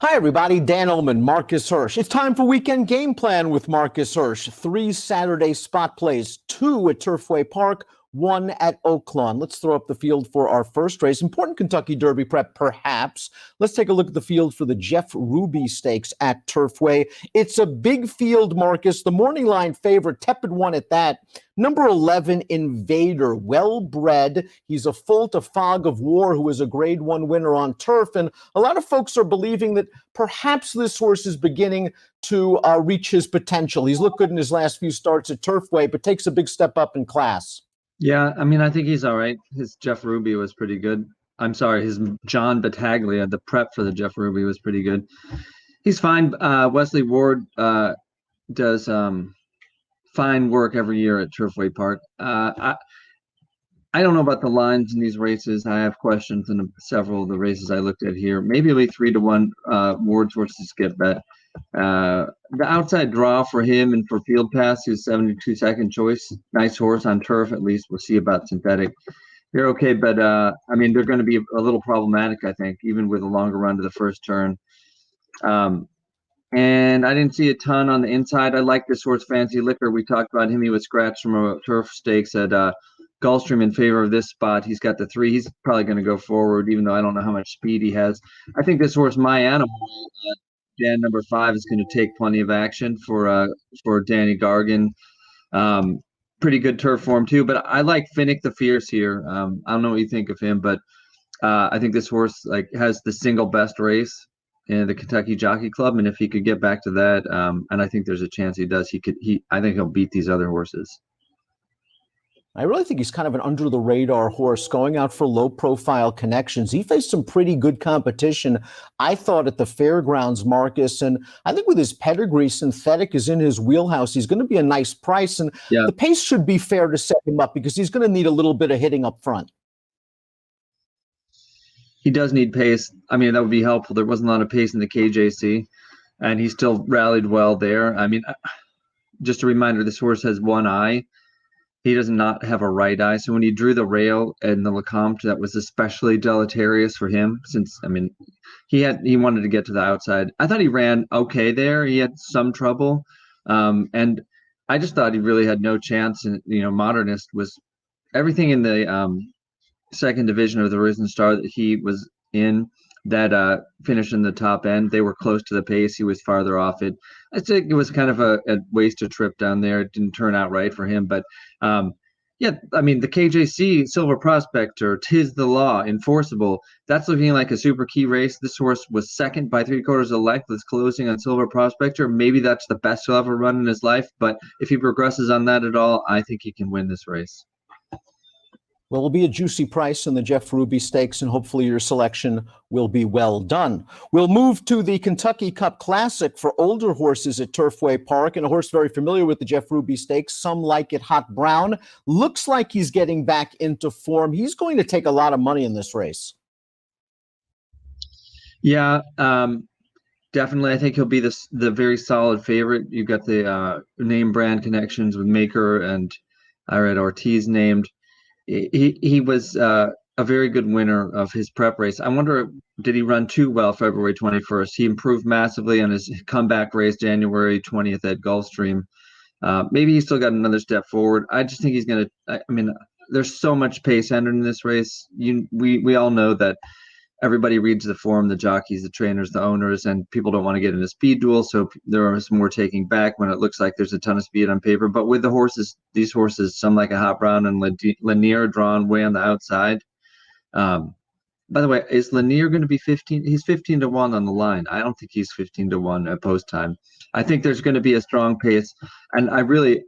Hi, everybody. Dan Illman, Marcus Hersh. It's time for Weekend Game Plan with Marcus Hersh. 3 Saturday spot plays, 2 at Turfway Park, 1 at Oaklawn. Let's throw up the field for our first race. Important Kentucky Derby prep, perhaps. Let's take a look at the field for the Jeff Ruby Stakes at Turfway. It's a big field, Marcus. The morning line favorite, tepid one at that. Number 11, Invader, well-bred. He's a foal to Fog of War, who is a Grade 1 winner on turf. And a lot of folks are believing that perhaps this horse is beginning to reach his potential. He's looked good in his last few starts at Turfway, but takes a big step up in class. Yeah, I think he's all right. His Jeff Ruby was pretty good. I'm sorry, his John Battaglia, the prep for the Jeff Ruby was pretty good. He's fine. Wesley Ward does fine work every year at Turfway Park. I don't know about the lines in these races. I have questions in several of the races I looked at here. Maybe it'll be 3-1 Ward's horses get bet. The outside draw for him and for Field Pass, who's 72 second choice. Nice horse on turf, at least. We'll see about synthetic. They're okay, but they're going to be a little problematic, I think, even with a longer run to the first turn. And I didn't see a ton on the inside. I like this horse, Fancy Liquor. We talked about him. He was scratched from a turf stakes at Gulfstream in favor of this spot. He's got the 3. He's probably going to go forward, even though I don't know how much speed he has. I think this horse, My Animal, Dan number 5, is going to take plenty of action for Danny Gargan. Pretty good turf form too, but I like Finnick the Fierce here. I don't know what you think of him, but I think this horse has the single best race in the Kentucky Jockey Club, and if he could get back to that, and I think there's a chance he does, I think he'll beat these other horses. I really think he's kind of an under-the-radar horse going out for low-profile connections. He faced some pretty good competition, I thought, at the fairgrounds, Marcus. And I think with his pedigree, synthetic is in his wheelhouse. He's going to be a nice price. And the pace should be fair to set him up because he's going to need a little bit of hitting up front. He does need pace. That would be helpful. There wasn't a lot of pace in the KJC, and he still rallied well there. Just a reminder, this horse has one eye. He does not have a right eye. So when he drew the rail in the Lecomte, that was especially deleterious for him since, he wanted to get to the outside. I thought he ran okay there. He had some trouble. And I just thought he really had no chance. And, Modernist was everything in the second division of the Risen Star that he was in that finished in the top end. They were close to the pace. He was farther off it. I think it was kind of a wasted trip down there. It didn't turn out right for him. But the KJC Silver Prospector, Tis the Law, Enforceable, that's looking like a super key race. This horse was second by 3/4 of length with closing on Silver Prospector. Maybe that's the best he'll ever run in his life. But if he progresses on that at all, I think he can win this race. Well, it'll be a juicy price in the Jeff Ruby Stakes, and hopefully your selection will be well done. We'll move to the Kentucky Cup Classic for older horses at Turfway Park, and a horse very familiar with the Jeff Ruby Stakes. Some like it, Hot Brown. Looks like he's getting back into form. He's going to take a lot of money in this race. Yeah, definitely. I think he'll be the very solid favorite. You've got the name brand connections with Maker, and I read Ortiz named. He was a very good winner of his prep race. I wonder, did he run too well February 21st? He improved massively on his comeback race January 20th at Gulfstream. Maybe he still got another step forward. I just think he's going to – there's so much pace entered in this race. We all know that everybody reads the form, the jockeys, the trainers, the owners, and people don't want to get in a speed duel. So there are some more taking back when it looks like there's a ton of speed on paper. But with the horses, these horses, some like a Hot Brown and Lanier drawn way on the outside. By the way, is Lanier going to be 15? He's 15-1 on the line. I don't think he's 15-1 at post time. I think there's going to be a strong pace, and I really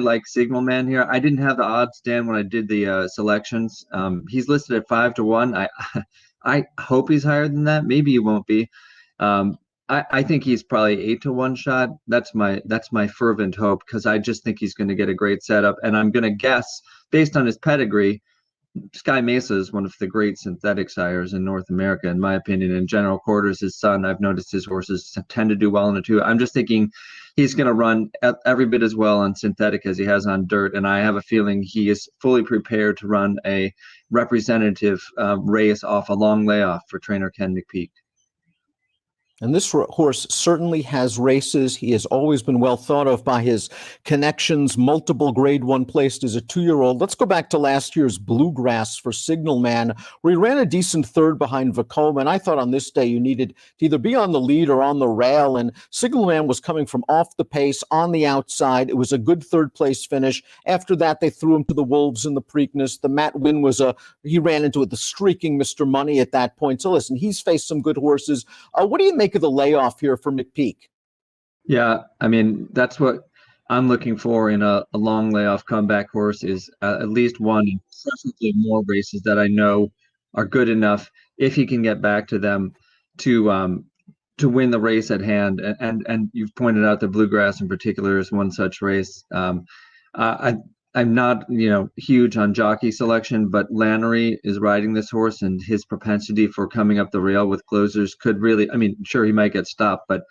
like Signal Man here. I didn't have the odds, Dan, when I did the selections. He's listed at 5-1. I hope he's higher than that. Maybe he won't be. I think he's probably 8-1 shot. That's my fervent hope, because I just think he's going to get a great setup. And I'm going to guess, based on his pedigree, Sky Mesa is one of the great synthetic sires in North America, in my opinion. And General Quarters, his son, I've noticed his horses tend to do well in it too. I'm just thinking he's going to run every bit as well on synthetic as he has on dirt. And I have a feeling he is fully prepared to run a representative race off a long layoff for trainer Ken McPeak. And this horse certainly has races. He has always been well thought of by his connections, multiple Grade 1 placed as a 2-year-old. Let's go back to last year's Bluegrass for Signal Man, where he ran a decent third behind Vacoma. And I thought on this day you needed to either be on the lead or on the rail. And Signal Man was coming from off the pace on the outside. It was a good third place finish. After that, they threw him to the Wolves in the Preakness. The Matt Wynn he ran into it, the streaking Mr. Money at that point. So listen, he's faced some good horses. What do you make of the layoff here for McPeak? Yeah, I mean, that's what I'm looking for in a long layoff comeback horse is at least one, preferably more races that I know are good enough if he can get back to them to win the race at hand. And you've pointed out that Bluegrass in particular is one such race. I'm not, huge on jockey selection, but Lannery is riding this horse, and his propensity for coming up the rail with closers could really, sure, he might get stopped, but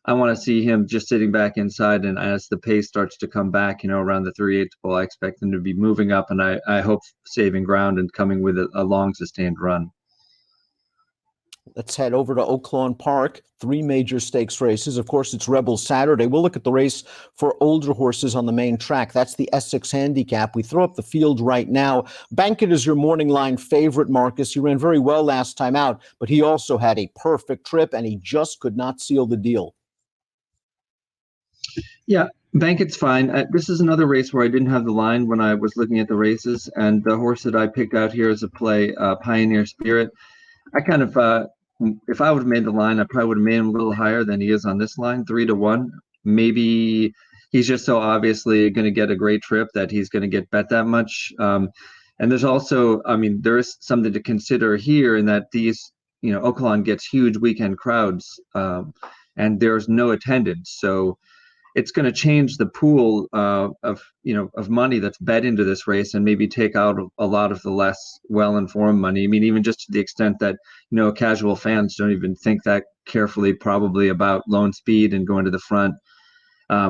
I want to see him just sitting back inside. And as the pace starts to come back, around the 3/8 pole, I expect him to be moving up, and I hope saving ground and coming with a long sustained run. Let's head over to Oaklawn Park. 3 major stakes races. Of course, it's Rebel Saturday. We'll look at the race for older horses on the main track. That's the Essex Handicap. We throw up the field right now. Bankit is your morning line favorite, Marcus. He ran very well last time out, but he also had a perfect trip, and he just could not seal the deal. Yeah, Bankit's fine. This is another race where I didn't have the line when I was looking at the races, and the horse that I picked out here as a play, Pioneer Spirit. I kind of, if I would have made the line, I probably would have made him a little higher than he is on this line, 3-1. Maybe he's just so obviously going to get a great trip that he's going to get bet that much. And there's also, there is something to consider here in that these, Oaklawn gets huge weekend crowds, and there's no attendance. So it's going to change the pool of money that's bet into this race and maybe take out a lot of the less well-informed money. Even just to the extent that, casual fans don't even think that carefully probably about lone speed and going to the front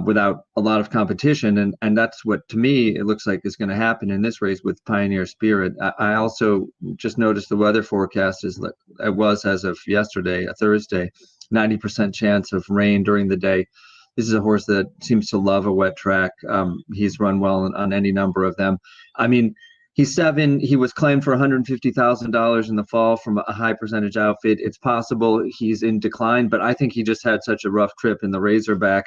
without a lot of competition. And that's what, to me, it looks like is going to happen in this race with Pioneer Spirit. I also just noticed the weather forecast is like it was as of yesterday, Thursday, 90% chance of rain during the day. This is a horse that seems to love a wet track. He's run well on any number of them. He's 7. He was claimed for $150,000 in the fall from a high percentage outfit. It's possible he's in decline, but I think he just had such a rough trip in the Razorback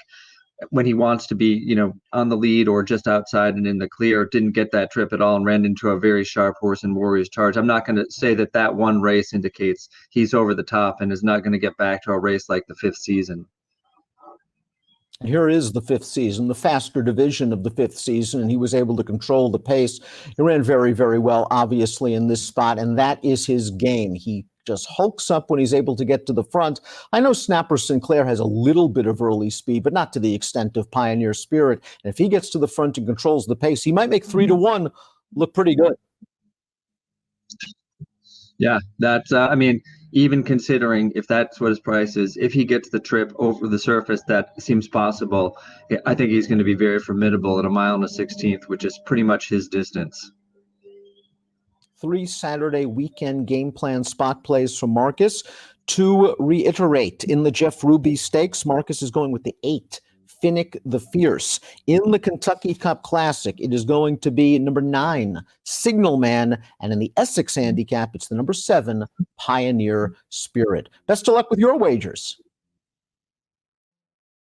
when he wants to be, on the lead or just outside and in the clear. Didn't get that trip at all and ran into a very sharp horse in Warrior's Charge. I'm not going to say that one race indicates he's over the top and is not going to get back to a race like the 5th season. Here is the 5th season, the faster division of the 5th season, and he was able to control the pace. He ran very, very well, obviously, in this spot, and that is his game. He just hulks up when he's able to get to the front. I know Snapper Sinclair has a little bit of early speed, but not to the extent of Pioneer Spirit. And if he gets to the front and controls the pace, he might make 3-1 look pretty good. Yeah, that's, even considering if that's what his price is, if he gets the trip over the surface, that seems possible. I think he's going to be very formidable at 1 1/16, which is pretty much his distance. 3 Saturday weekend game plan spot plays from Marcus. To reiterate, in the Jeff Ruby Stakes, Marcus is going with the 8, Finnick the Fierce. In the Kentucky Cup Classic, it is going to be number 9, Signal Man. And in the Essex Handicap, it's the number 7, Pioneer Spirit. Best of luck with your wagers.